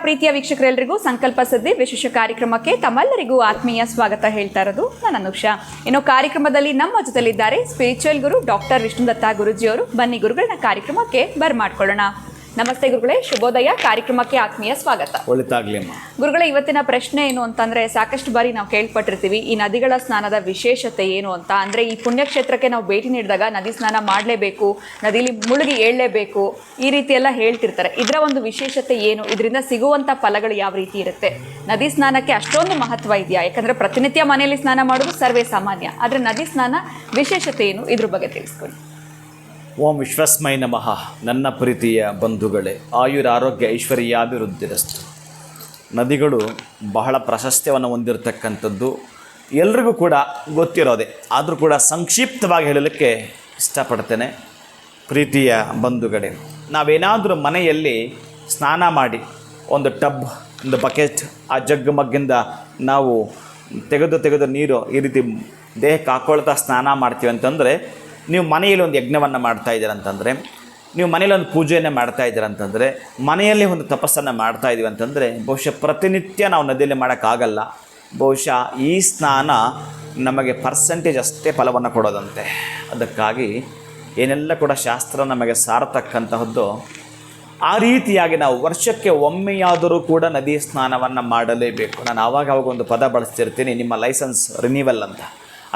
ಪ್ರೀತಿಯ ವೀಕ್ಷಕರೆಲ್ಲರಿಗೂ ಸಂಕಲ್ಪ ಸಿದ್ಧಿ ವಿಶೇಷ ಕಾರ್ಯಕ್ರಮಕ್ಕೆ ತಮ್ಮೆಲ್ಲರಿಗೂ ಆತ್ಮೀಯ ಸ್ವಾಗತ ಹೇಳ್ತಾ ಇರೋದು ನಾನು ಅನುಷಾ. ಇನ್ನು ಕಾರ್ಯಕ್ರಮದಲ್ಲಿ ನಮ್ಮ ಜೊತೆಲಿದ್ದಾರೆ ಸ್ಪಿರಿಚುವಲ್ ಗುರು ಡಾಕ್ಟರ್ ವಿಷ್ಣುದತ್ತ ಗುರುಜಿಯವರು. ಬನ್ನಿ ಗುರುಗಳನ್ನ ಕಾರ್ಯಕ್ರಮಕ್ಕೆ ಬರ್ಮಾಡ್ಕೊಳ್ಳೋಣ. ನಮಸ್ತೆ ಗುರುಗಳೇ, ಶುಭೋದಯ. ಕಾರ್ಯಕ್ರಮಕ್ಕೆ ಆತ್ಮೀಯ ಸ್ವಾಗತ. ಒಳಿತಾಗ್ಲಿ ಗುರುಗಳೇ, ಇವತ್ತಿನ ಪ್ರಶ್ನೆ ಏನು ಅಂತಂದ್ರೆ, ಸಾಕಷ್ಟು ಬಾರಿ ನಾವು ಕೇಳ್ಪಟ್ಟಿರ್ತೀವಿ ಈ ನದಿಗಳ ಸ್ನಾನದ ವಿಶೇಷತೆ ಏನು ಅಂತ. ಅಂದ್ರೆ ಈ ಪುಣ್ಯಕ್ಷೇತ್ರಕ್ಕೆ ನಾವು ಭೇಟಿ ನೀಡಿದಾಗ ನದಿ ಸ್ನಾನ ಮಾಡಲೇಬೇಕು, ನದಿಲಿ ಮುಳುಗಿ ಏಳಲೇಬೇಕು, ಈ ರೀತಿ ಎಲ್ಲ ಹೇಳ್ತಿರ್ತಾರೆ. ಇದರ ಒಂದು ವಿಶೇಷತೆ ಏನು? ಇದರಿಂದ ಸಿಗುವಂತ ಫಲಗಳು ಯಾವ ರೀತಿ ಇರುತ್ತೆ? ನದಿ ಸ್ನಾನಕ್ಕೆ ಅಷ್ಟೊಂದು ಮಹತ್ವ ಇದೆಯಾ? ಯಾಕಂದ್ರೆ ಪ್ರತಿನಿತ್ಯ ಮನೆಯಲ್ಲಿ ಸ್ನಾನ ಮಾಡೋದು ಸರ್ವೇ ಸಾಮಾನ್ಯ, ಆದ್ರೆ ನದಿ ಸ್ನಾನ ವಿಶೇಷತೆ ಏನು? ಇದ್ರ ಬಗ್ಗೆ ತಿಳಿಸ್ಕೊಳ್ಳಿ. ಓಂ ವಿಶ್ವಸ್ಮೈ ನಮಃ. ನನ್ನ ಪ್ರೀತಿಯ ಬಂಧುಗಳೇ, ಆಯುರಾರೋಗ್ಯ ಐಶ್ವರ್ಯಾಭಿವೃದ್ಧಿರಸ್ತು. ನದಿಗಳು ಬಹಳ ಪ್ರಾಶಸ್ತ್ಯವನ್ನು ಹೊಂದಿರತಕ್ಕಂಥದ್ದು ಎಲ್ರಿಗೂ ಕೂಡ ಗೊತ್ತಿರೋದೆ. ಆದರೂ ಕೂಡ ಸಂಕ್ಷಿಪ್ತವಾಗಿ ಹೇಳಲಿಕ್ಕೆ ಇಷ್ಟಪಡ್ತೇನೆ. ಪ್ರೀತಿಯ ಬಂಧುಗಳೇ, ನಾವೇನಾದರೂ ಮನೆಯಲ್ಲಿ ಸ್ನಾನ ಮಾಡಿ ಒಂದು ಟಬ್, ಒಂದು ಬಕೆಟ್, ಆ ಜಗ್ ಮಗ್ಗಿಂದ ನಾವು ತೆಗೆದು ನೀರು ಈ ರೀತಿ ದೇಹಕ್ಕೆ ಹಾಕ್ಕೊಳ್ತಾ ಸ್ನಾನ ಮಾಡ್ತೀವಿ ಅಂತಂದರೆ, ನೀವು ಮನೆಯಲ್ಲಿ ಒಂದು ಯಜ್ಞವನ್ನು ಮಾಡ್ತಾ ಇದ್ದೀರಂತಂದರೆ, ನೀವು ಮನೆಯಲ್ಲಿ ಒಂದು ಪೂಜೆಯನ್ನು ಮಾಡ್ತಾ ಇದ್ದೀರಂತಂದರೆ, ಮನೆಯಲ್ಲಿ ಒಂದು ತಪಸ್ಸನ್ನು ಮಾಡ್ತಾ ಇದ್ದೀವಿ ಅಂತಂದರೆ, ಬಹುಶಃ ಪ್ರತಿನಿತ್ಯ ನಾವು ನದಿಯಲ್ಲಿ ಮಾಡೋಕ್ಕಾಗಲ್ಲ. ಬಹುಶಃ ಈ ಸ್ನಾನ ನಮಗೆ ಪರ್ಸೆಂಟೇಜ್ ಅಷ್ಟೇ ಫಲವನ್ನು ಕೊಡೋದಂತೆ. ಅದಕ್ಕಾಗಿ ಏನೆಲ್ಲ ಕೂಡ ಶಾಸ್ತ್ರ ನಮಗೆ ಸಾರತಕ್ಕಂತಹದ್ದು, ಆ ರೀತಿಯಾಗಿ ನಾವು ವರ್ಷಕ್ಕೆ ಒಮ್ಮೆಯಾದರೂ ಕೂಡ ನದಿ ಸ್ನಾನವನ್ನು ಮಾಡಲೇಬೇಕು. ನಾನು ಆವಾಗ ಒಂದು ಪದ ಬಳಸ್ತಿರ್ತೀನಿ, ನಿಮ್ಮ ಲೈಸೆನ್ಸ್ ರಿನ್ಯೂವಲ್ ಅಂತ.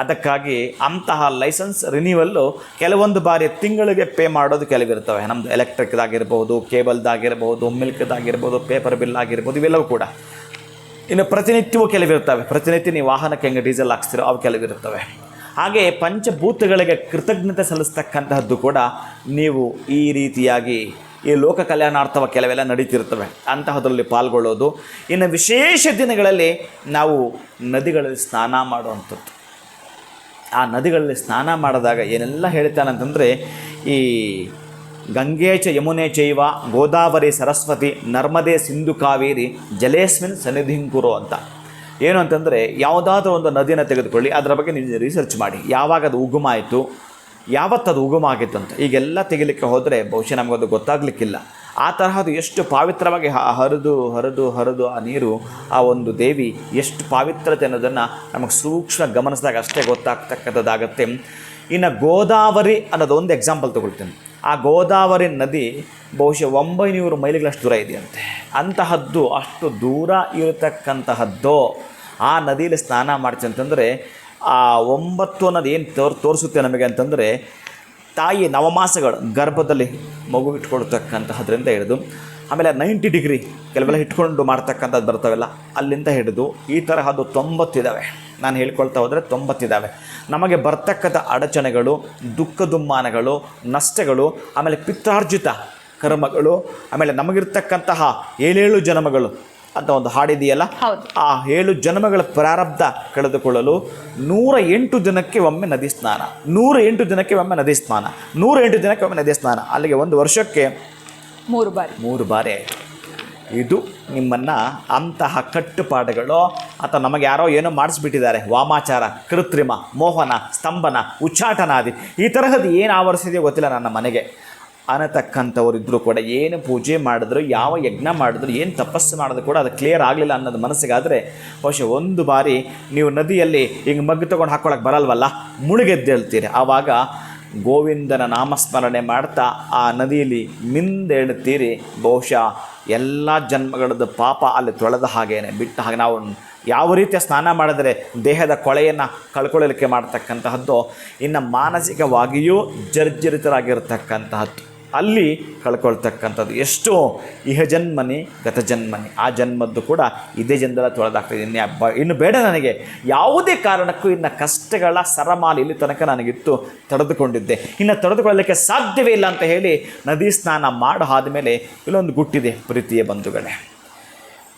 ಅದಕ್ಕಾಗಿ ಅಂತಹ ಲೈಸೆನ್ಸ್ ರಿನ್ಯೂವಲ್ಲು ಕೆಲವೊಂದು ಬಾರಿ ತಿಂಗಳಿಗೆ ಪೇ ಮಾಡೋದು ಕೆಲವಿರ್ತವೆ. ನಮ್ಮದು ಎಲೆಕ್ಟ್ರಿಕ್ದಾಗಿರ್ಬೋದು, ಕೇಬಲ್ದಾಗಿರ್ಬೋದು, ಮಿಲ್ಕ್ದಾಗಿರ್ಬೋದು, ಪೇಪರ್ ಬಿಲ್ ಆಗಿರ್ಬೋದು, ಇವೆಲ್ಲವೂ ಕೂಡ. ಇನ್ನು ಪ್ರತಿನಿತ್ಯವೂ ಕೆಲವಿರ್ತವೆ. ಪ್ರತಿನಿತ್ಯ ನೀವು ವಾಹನಕ್ಕೆ ಹೆಂಗೆ ಡೀಸೆಲ್ ಹಾಕ್ಸ್ತಿರೋ ಅವು ಕೆಲವಿರ್ತವೆ. ಹಾಗೆ ಪಂಚಭೂತಗಳಿಗೆ ಕೃತಜ್ಞತೆ ಸಲ್ಲಿಸ್ತಕ್ಕಂತಹದ್ದು ಕೂಡ ನೀವು ಈ ರೀತಿಯಾಗಿ ಈ ಲೋಕ ಕಲ್ಯಾಣಾರ್ಥವ ಕೆಲವೆಲ್ಲ ನಡೀತಿರ್ತವೆ, ಅಂತಹದ್ರಲ್ಲಿ ಪಾಲ್ಗೊಳ್ಳೋದು. ಇನ್ನು ವಿಶೇಷ ದಿನಗಳಲ್ಲಿ ನಾವು ನದಿಗಳಲ್ಲಿ ಸ್ನಾನ ಮಾಡುವಂಥದ್ದು. ಆ ನದಿಗಳಲ್ಲಿ ಸ್ನಾನ ಮಾಡಿದಾಗ ಏನೆಲ್ಲ ಹೇಳ್ತಾನಂತಂದರೆ, ಈ ಗಂಗೆ ಚ ಯಮುನೆ ಚೈವ ಗೋದಾವರಿ ಸರಸ್ವತಿ ನರ್ಮದೆ ಸಿಂಧು ಕಾವೇರಿ ಜಲೇಸ್ಮಿನ್ ಸನ್ನಿಧಿಂಕುರು ಅಂತ. ಏನು ಅಂತಂದರೆ, ಯಾವುದಾದ್ರೂ ಒಂದು ನದಿಯನ್ನು ತೆಗೆದುಕೊಳ್ಳಿ, ಅದರ ಬಗ್ಗೆ ನೀವು ರಿಸರ್ಚ್ ಮಾಡಿ, ಯಾವಾಗ ಅದು ಉಗಮ ಆಯಿತು, ಯಾವತ್ತದು ಉಗಮ ಆಗಿತ್ತು ಅಂತ. ಈಗೆಲ್ಲ ತೆಗಿಲಿಕ್ಕೆ ಹೋದರೆ ಬಹುಶಃ ನಮಗದು ಗೊತ್ತಾಗಲಿಕ್ಕಿಲ್ಲ. ಆ ತರಹದ್ದು ಎಷ್ಟು ಪಾವಿತ್ರವಾಗಿ ಹರಿದು ಆ ನೀರು, ಆ ಒಂದು ದೇವಿ ಎಷ್ಟು ಪಾವಿತ್ರತೆ ಅನ್ನೋದನ್ನು ನಮಗೆ ಸೂಕ್ಷ್ಮ ಗಮನಿಸಿದಾಗ ಅಷ್ಟೇ ಗೊತ್ತಾಗ್ತಕ್ಕಂಥದ್ದಾಗತ್ತೆ. ಇನ್ನು ಗೋದಾವರಿ ಅನ್ನೋದು ಒಂದು ಎಕ್ಸಾಂಪಲ್ ತೊಗೊಳ್ತೀನಿ. ಆ ಗೋದಾವರಿ ನದಿ ಬಹುಶಃ 900 ಮೈಲಿಗಳಷ್ಟು ದೂರ ಇದೆಯಂತೆ. ಅಂತಹದ್ದು, ಅಷ್ಟು ದೂರ ಇರತಕ್ಕಂತಹದ್ದು ಆ ನದಿಯಲ್ಲಿ ಸ್ನಾನ ಮಾಡ್ತೀವಿ ಅಂತಂದರೆ, ಆ 9 ಅನ್ನೋದು ಏನು ತೋರಿಸುತ್ತೆ ನಮಗೆ ಅಂತಂದರೆ, ತಾಯಿ ನವಮಾಸಗಳು ಗರ್ಭದಲ್ಲಿ ಮಗು ಇಟ್ಕೊಳ್ತಕ್ಕಂತಹದ್ರಿಂದ ಹಿಡಿದು, ಆಮೇಲೆ 90 ಡಿಗ್ರಿ ಕೆಲವೆಲ್ಲ ಇಟ್ಕೊಂಡು ಮಾಡ್ತಕ್ಕಂಥದ್ದು ಬರ್ತಾವೆಲ್ಲ, ಅಲ್ಲಿಂದ ಹಿಡಿದು ಈ ತರಹದ್ದು 90 ಇದ್ದಾವೆ. ನಾನು ಹೇಳ್ಕೊಳ್ತಾ ಹೋದರೆ 90 ಇದ್ದಾವೆ. ನಮಗೆ ಬರ್ತಕ್ಕಂಥ ಅಡಚಣೆಗಳು, ದುಃಖ ದುಮ್ಮಾನಗಳು, ನಷ್ಟಗಳು, ಆಮೇಲೆ ಪಿತ್ರಾರ್ಜಿತ ಕರ್ಮಗಳು, ಆಮೇಲೆ ನಮಗಿರ್ತಕ್ಕಂತಹ 7 ಜನ್ಮಗಳು ಅಂತ ಒಂದು ಹಾಡಿದೆಯಲ್ಲ, ಆ 7 ಜನ್ಮಗಳ ಪ್ರಾರಬ್ಧ ಕಳೆದುಕೊಳ್ಳಲು 108 ದಿನಕ್ಕೆ ಒಮ್ಮೆ ನದಿ ಸ್ನಾನ, 108 ದಿನಕ್ಕೆ ಒಮ್ಮೆ ನದಿ ಸ್ನಾನ, 108 ದಿನಕ್ಕೆ ಒಮ್ಮೆ ನದಿ ಸ್ನಾನ. ಅಲ್ಲಿಗೆ ಒಂದು ವರ್ಷಕ್ಕೆ 3 ಬಾರಿ ಆಯಿತು. ಇದು ನಿಮ್ಮನ್ನು ಅಂತಹ ಕಟ್ಟುಪಾಡುಗಳು, ಅಥವಾ ನಮಗೆ ಯಾರೋ ಏನೋ ಮಾಡಿಸ್ಬಿಟ್ಟಿದ್ದಾರೆ, ವಾಮಾಚಾರ, ಕೃತ್ರಿಮ, ಮೋಹನ, ಸ್ತಂಭನ, ಉಚ್ಚಾಟನಾದಿ, ಈ ತರಹದ್ದು ಏನು ಆವರಿಸಿದೆಯೋ ಗೊತ್ತಿಲ್ಲ ನನ್ನ ಮನೆಗೆ ಅನ್ನತಕ್ಕಂಥವ್ರು ಇದ್ದರೂ ಕೂಡ, ಏನು ಪೂಜೆ ಮಾಡಿದ್ರು, ಯಾವ ಯಜ್ಞ ಮಾಡಿದ್ರು, ಏನು ತಪಸ್ಸು ಮಾಡಿದ್ರು ಕೂಡ ಅದು ಕ್ಲಿಯರ್ ಆಗಲಿಲ್ಲ ಅನ್ನೋದು ಮನಸ್ಸಿಗಾದರೆ, ಬಹುಶಃ ಒಂದು ಬಾರಿ ನೀವು ನದಿಯಲ್ಲಿ ಹಿಂಗೆ ಮಗ್ಗು ತೊಗೊಂಡು ಹಾಕ್ಕೊಳಕ್ಕೆ ಬರಲ್ವಲ್ಲ, ಮುಳುಗೆದ್ದೇಳ್ತೀರಿ. ಆವಾಗ ಗೋವಿಂದನ ನಾಮಸ್ಮರಣೆ ಮಾಡ್ತಾ ಆ ನದಿಯಲ್ಲಿ ಮಿಂದೇಳುತ್ತೀರಿ. ಬಹುಶಃ ಎಲ್ಲ ಜನ್ಮಗಳದ್ದು ಪಾಪ ಅಲ್ಲಿ ತೊಳೆದ ಹಾಗೇನೆ, ಬಿಟ್ಟ ಹಾಗೆ. ನಾವು ಯಾವ ರೀತಿಯ ಸ್ನಾನ ಮಾಡಿದರೆ ದೇಹದ ಕೊಳೆಯನ್ನು ಕಳ್ಕೊಳ್ಳಲಿಕ್ಕೆ ಮಾಡ್ತಕ್ಕಂತಹದ್ದು, ಇನ್ನು ಮಾನಸಿಕವಾಗಿಯೂ ಜರ್ಜರಿತರಾಗಿರ್ತಕ್ಕಂತಹದ್ದು ಅಲ್ಲಿ ಕಳ್ಕೊಳ್ತಕ್ಕಂಥದ್ದು. ಎಷ್ಟೋ ಇಹಜನ್ಮನಿ ಗತಜನ್ಮನಿ, ಆ ಜನ್ಮದ್ದು ಕೂಡ ಇದೇ ಜನ್ಮದಲ್ಲಿ ತೊಳೆದಾಗ್ತದೆ. ಇನ್ನು ಬೇಡ ನನಗೆ ಯಾವುದೇ ಕಾರಣಕ್ಕೂ ಇನ್ನು ಕಷ್ಟಗಳ ಸರಮಾಲಿ ಇಲ್ಲಿ ತನಕ ನನಗಿತ್ತು, ತಡೆದುಕೊಂಡಿದ್ದೆ, ಇನ್ನು ತಡೆದುಕೊಳ್ಳಲಿಕ್ಕೆ ಸಾಧ್ಯವೇ ಇಲ್ಲ ಅಂತ ಹೇಳಿ ನದಿ ಸ್ನಾನ ಮಾಡಿ ಆದಮೇಲೆ ಇಲ್ಲೊಂದು ಗುಟ್ಟಿದೆ ಪ್ರೀತಿಯ ಬಂಧುಗಳೇ.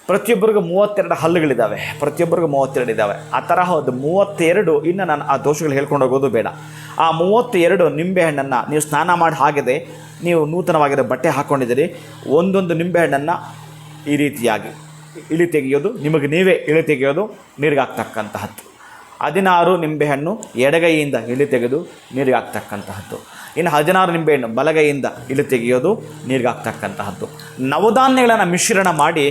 ಪ್ರತಿಯೊಬ್ಬರಿಗೂ 32 ಹಲ್ಲುಗಳಿದ್ದಾವೆ, ಪ್ರತಿಯೊಬ್ಬರಿಗೂ 32 ಇದ್ದಾವೆ. ಆ ತರಹ 32, ಇನ್ನು ನಾನು ಆ ದೋಷಗಳು ಹೇಳ್ಕೊಂಡು ಹೋಗೋದು ಬೇಡ. ಆ 32 ನಿಂಬೆಹಣ್ಣನ್ನು ನೀವು ಸ್ನಾನ ಮಾಡಿ ಹಾಕಿದೆ, ನೀವು ನೂತನವಾಗಿರೋ ಬಟ್ಟೆ ಹಾಕ್ಕೊಂಡಿದ್ದೀರಿ, ಒಂದೊಂದು ನಿಂಬೆಹಣ್ಣನ್ನು ಈ ರೀತಿಯಾಗಿ ಇಳಿ ತೆಗೆಯೋದು, ನಿಮಗೆ ನೀವೇ ಇಳಿ ತೆಗೆಯೋದು, ನೀರಿಗೆ ಹಾಕ್ತಕ್ಕಂತಹದ್ದು. 16 ನಿಂಬೆಹಣ್ಣು ಎಡಗೈಯಿಂದ ಇಳಿ ತೆಗೆದು ನೀರಿಗೆ ಹಾಕ್ತಕ್ಕಂತಹದ್ದು. ಇನ್ನು 16 ನಿಂಬೆಹಣ್ಣು ಬಲಗೈಯಿಂದ ಇಳಿ ತೆಗೆಯೋದು, ನೀರಿಗೆ ಹಾಕ್ತಕ್ಕಂತಹದ್ದು. ನವಧಾನ್ಯಗಳನ್ನು ಮಿಶ್ರಣ ಮಾಡಿ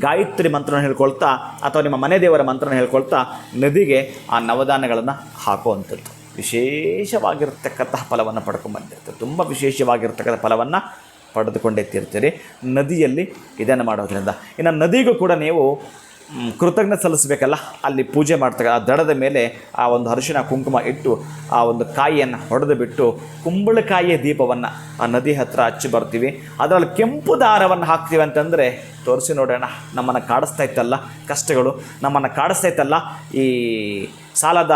ಗಾಯತ್ರಿ ಮಂತ್ರನ ಹೇಳ್ಕೊಳ್ತಾ ಅಥವಾ ನಿಮ್ಮ ಮನೆ ದೇವರ ಮಂತ್ರನ ಹೇಳ್ಕೊಳ್ತಾ ನದಿಗೆ ಆ ನವಧಾನ್ಯಗಳನ್ನು ಹಾಕುವಂಥದ್ದು. ವಿಶೇಷವಾಗಿರ್ತಕ್ಕಂತಹ ಫಲವನ್ನು ಪಡ್ಕೊಂಡ್ಬಂದಿರ್ತದೆ. ತುಂಬ ವಿಶೇಷವಾಗಿರ್ತಕ್ಕಂಥ ಫಲವನ್ನು ಪಡೆದುಕೊಂಡೇ ತೀರ್ತೀರಿ ನದಿಯಲ್ಲಿ ಇದನ್ನು ಮಾಡೋದ್ರಿಂದ. ಇನ್ನು ನದಿಗೂ ಕೂಡ ನೀವು ಕೃತಜ್ಞತೆ ಸಲ್ಲಿಸಬೇಕಲ್ಲ, ಅಲ್ಲಿ ಪೂಜೆ ಮಾಡ್ತಕ್ಕ ಆ ದಡದ ಮೇಲೆ ಆ ಒಂದು ಅರಿಶಿನ ಕುಂಕುಮ ಇಟ್ಟು ಆ ಒಂದು ಕಾಯಿಯನ್ನು ಹೊಡೆದು ಬಿಟ್ಟು ಕುಂಬಳಕಾಯಿಯ ದೀಪವನ್ನು ಆ ನದಿ ಹತ್ತಿರ ಹಚ್ಚಿ ಬರ್ತೀವಿ. ಅದರಲ್ಲಿ ಕೆಂಪು ದಾರವನ್ನು ಹಾಕ್ತೀವಿ ಅಂತಂದರೆ ತೋರಿಸಿ ನೋಡೋಣ. ನಮ್ಮನ್ನು ಕಾಡಿಸ್ತಾ ಇತ್ತಲ್ಲ ಕಷ್ಟಗಳು, ನಮ್ಮನ್ನು ಕಾಡಿಸ್ತಾ ಇತ್ತಲ್ಲ ಈ ಸಾಲದ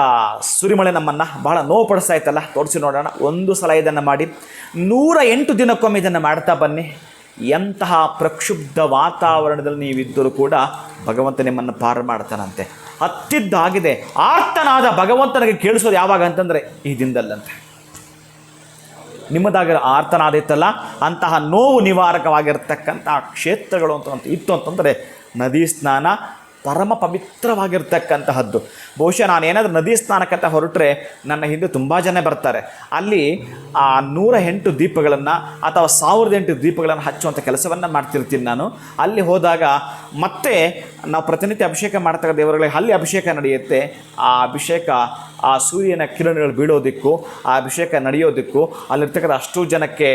ಸುರಿಮಳೆ, ನಮ್ಮನ್ನು ಬಹಳ ನೋವು ಪಡಿಸ್ತಾ ಇತ್ತಲ್ಲ, ತೋರಿಸಿ ನೋಡೋಣ. ಒಂದು ಸಲ ಇದನ್ನು ಮಾಡಿ 108 ದಿನಕ್ಕೊಮ್ಮೆ ಇದನ್ನು ಮಾಡ್ತಾ ಬನ್ನಿ. ಎಂತಹ ಪ್ರಕ್ಷುಬ್ಧ ವಾತಾವರಣದಲ್ಲಿ ನೀವಿದ್ದರೂ ಕೂಡ ಭಗವಂತ ನಿಮ್ಮನ್ನು ಪಾರು ಮಾಡ್ತಾನಂತೆ. ಹತ್ತಿದ್ದಾಗಿದೆ ಆರ್ತನಾದ ಭಗವಂತನಿಗೆ ಕೇಳಿಸೋದು ಯಾವಾಗ ಅಂತಂದರೆ ಈ ದಿನದಲ್ಲಂತೆ. ನಿಮ್ಮದಾಗಿರೋ ಆರ್ತನಾದ ಇತ್ತಲ್ಲ, ಅಂತಹ ನೋವು ನಿವಾರಕವಾಗಿರ್ತಕ್ಕಂತಹ ಕ್ಷೇತ್ರಗಳು ಅಂತ ಇತ್ತು ಅಂತಂದರೆ ನದಿ ಸ್ನಾನ ಪರಮ ಪವಿತ್ರವಾಗಿರ್ತಕ್ಕಂತಹದ್ದು. ಬಹುಶಃ ನಾನು ಏನಾದರೂ ನದಿ ಸ್ನಾನಕ್ಕಂತ ಹೊರಟ್ರೆ ನನ್ನ ಹಿಂದೆ ತುಂಬ ಜನ ಬರ್ತಾರೆ. ಅಲ್ಲಿ ಆ 108 ದೀಪಗಳನ್ನು ಅಥವಾ 1008 ದೀಪಗಳನ್ನು ಹಚ್ಚುವಂಥ ಕೆಲಸವನ್ನು ಮಾಡ್ತಿರ್ತೀನಿ ನಾನು. ಅಲ್ಲಿ ಹೋದಾಗ ಮತ್ತೆ ನಾವು ಪ್ರತಿನಿತ್ಯ ಅಭಿಷೇಕ ಮಾಡ್ತಕ್ಕ ದೇವರುಗಳಿಗೆ ಅಲ್ಲಿ ಅಭಿಷೇಕ ನಡೆಯುತ್ತೆ. ಆ ಅಭಿಷೇಕ ಆ ಸೂರ್ಯನ ಕಿರಣಗಳು ಬೀಳೋದಕ್ಕೂ ಆ ಅಭಿಷೇಕ ನಡೆಯೋದಕ್ಕೂ ಅಲ್ಲಿರ್ತಕ್ಕಂಥ ಅಷ್ಟು ಜನಕ್ಕೆ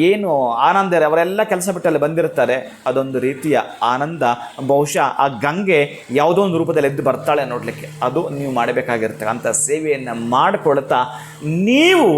ಏನು ಆನಂದ ಇದೆ, ಅವರೆಲ್ಲ ಕೆಲಸ ಬಿಟ್ಟು ಅಲ್ಲಿ ಬಂದಿರ್ತಾರೆ. ಅದೊಂದು ರೀತಿಯ ಆನಂದ. ಬಹುಶಃ ಆ ಗಂಗೆ ಯಾವುದೋ ಒಂದು ರೂಪದಲ್ಲಿ ಎದ್ದು ಬರ್ತಾಳೆ ನೋಡಲಿಕ್ಕೆ. ಅದು ನೀವು ಮಾಡಬೇಕಾಗಿರ್ತಕ್ಕಂಥ ಸೇವೆಯನ್ನು ಮಾಡಿಕೊಳ್ತಾ ನೀವು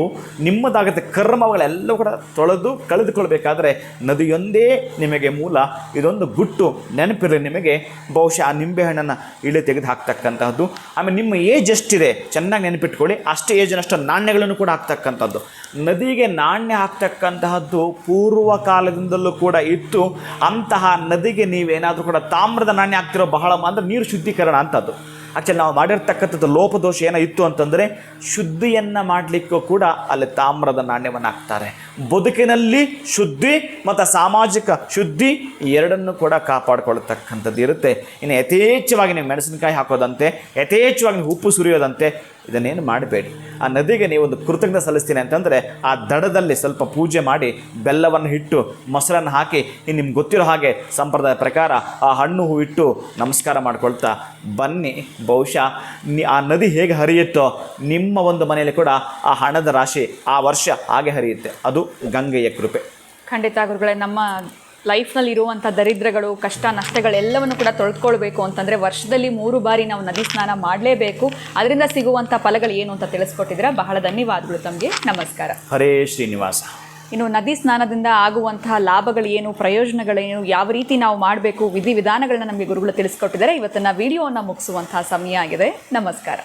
ನಿಮ್ಮದಾಗತ್ತೆ ಕರ್ಮಗಳೆಲ್ಲವೂ ಕೂಡ ತೊಳೆದು ಕಳೆದುಕೊಳ್ಬೇಕಾದ್ರೆ ನದಿಯೊಂದೇ ನಿಮಗೆ ಮೂಲ. ಇದೊಂದು ಗುಟ್ಟು ನೆನಪಿರಲಿ ನಿಮಗೆ. ಬಹುಶಃ ಆ ನಿಂಬೆಹಣ್ಣನ್ನು ಇಳಿ ತೆಗೆದು ಹಾಕ್ತಕ್ಕಂತಹದ್ದು. ಆಮೇಲೆ ನಿಮ್ಮ ಏಜ್ ಎಷ್ಟಿದೆ ಚೆನ್ನಾಗಿ ನೆನಪಿಟ್ಕೊಳ್ಳಿ, ಅಷ್ಟೇ ಏಜಿನಷ್ಟು ನಾಣ್ಯಗಳನ್ನು ಕೂಡ ಹಾಕ್ತಕ್ಕಂಥದ್ದು. ನದಿಗೆ ನಾಣ್ಯ ಹಾಕ್ತಕ್ಕಂತಹದ್ದು ಪೂರ್ವ ಕಾಲದಿಂದಲೂ ಕೂಡ ಇತ್ತು. ಅಂತಹ ನದಿಗೆ ನೀವೇನಾದರೂ ಕೂಡ ತಾಮ್ರದ ನಾಣ್ಯ ಹಾಕ್ತಿರೋ ಬಹಳ ಅಂದರೆ ನೀರು ಶುದ್ಧೀಕರಣ ಅಂತದ್ದು. ಆ್ಯಕ್ಚುಲಿ ನಾವು ಮಾಡಿರ್ತಕ್ಕಂಥದ್ದು ಲೋಪದೋಷ ಏನೋ ಇತ್ತು ಅಂತಂದರೆ ಶುದ್ಧಿಯನ್ನು ಮಾಡಲಿಕ್ಕೂ ಕೂಡ ಅಲ್ಲಿ ತಾಮ್ರದ ನಾಣ್ಯವನ್ನು ಹಾಕ್ತಾರೆ. ಬದುಕಿನಲ್ಲಿ ಶುದ್ಧಿ ಮತ್ತು ಸಾಮಾಜಿಕ ಶುದ್ಧಿ ಎರಡನ್ನೂ ಕೂಡ ಕಾಪಾಡಿಕೊಳ್ತಕ್ಕಂಥದ್ದು ಇರುತ್ತೆ. ಇನ್ನು ಯಥೇಚ್ಛವಾಗಿ ನೀವು ಮೆಣಸಿನಕಾಯಿ ಹಾಕೋದಂತೆ, ಯಥೇಚ್ಛವಾಗಿ ನೀವು ಉಪ್ಪು ಸುರಿಯೋದಂತೆ ಇದನ್ನೇನು ಮಾಡಬೇಡಿ. ಆ ನದಿಗೆ ನೀವು ಒಂದು ಕೃತಜ್ಞತೆ ಸಲ್ಲಿಸ್ತೀನಿ ಅಂತಂದರೆ ಆ ದಡದಲ್ಲಿ ಸ್ವಲ್ಪ ಪೂಜೆ ಮಾಡಿ ಬೆಲ್ಲವನ್ನು ಇಟ್ಟು ಮೊಸರನ್ನು ಹಾಕಿ ನಿಮ್ಗೆ ಗೊತ್ತಿರೋ ಹಾಗೆ ಸಂಪ್ರದಾಯ ಪ್ರಕಾರ ಆ ಹಣ್ಣು ಹೂ ಇಟ್ಟು ನಮಸ್ಕಾರ ಮಾಡ್ಕೊಳ್ತಾ ಬನ್ನಿ. ಬಹುಶಃ ಆ ನದಿ ಹೇಗೆ ಹರಿಯುತ್ತೋ ನಿಮ್ಮ ಒಂದು ಮನೆಯಲ್ಲಿ ಕೂಡ ಆ ಹಣದ ರಾಶಿ ಆ ವರ್ಷ ಹಾಗೆ ಹರಿಯುತ್ತೆ. ಅದು ಗಂಗೆಯ ಕೃಪೆ. ಖಂಡಿತ ಗುರುಗಳೇ, ನಮ್ಮ ಲೈಫ್ನಲ್ಲಿ ಇರುವಂಥ ದರಿದ್ರಗಳು, ಕಷ್ಟ ನಷ್ಟಗಳೆಲ್ಲವನ್ನು ಕೂಡ ತೊಳೆದುಕೊಳ್ಬೇಕು ಅಂತಂದರೆ ವರ್ಷದಲ್ಲಿ 3 ಬಾರಿ ನಾವು ನದಿ ಸ್ನಾನ ಮಾಡಲೇಬೇಕು. ಅದರಿಂದ ಸಿಗುವಂಥ ಫಲಗಳು ಏನು ಅಂತ ತಿಳಿಸ್ಕೊಟ್ಟಿದ್ದೀರಾ. ಬಹಳ ಧನ್ಯವಾದಗಳು ತಮಗೆ. ನಮಸ್ಕಾರ. ಹರೇ ಶ್ರೀನಿವಾಸ. ಇನ್ನು ನದಿ ಸ್ನಾನದಿಂದ ಆಗುವಂತಹ ಲಾಭಗಳು ಏನು, ಪ್ರಯೋಜನಗಳೇನು, ಯಾವ ರೀತಿ ನಾವು ಮಾಡಬೇಕು, ವಿಧಿವಿಧಾನಗಳನ್ನ ನಮಗೆ ಗುರುಗಳು ತಿಳಿಸ್ಕೊಟ್ಟಿದ್ದಾರೆ. ಇವತ್ತಿನ ವಿಡಿಯೋವನ್ನು ಮುಗಿಸುವಂತಹ ಸಮಯ ಆಗಿದೆ. ನಮಸ್ಕಾರ.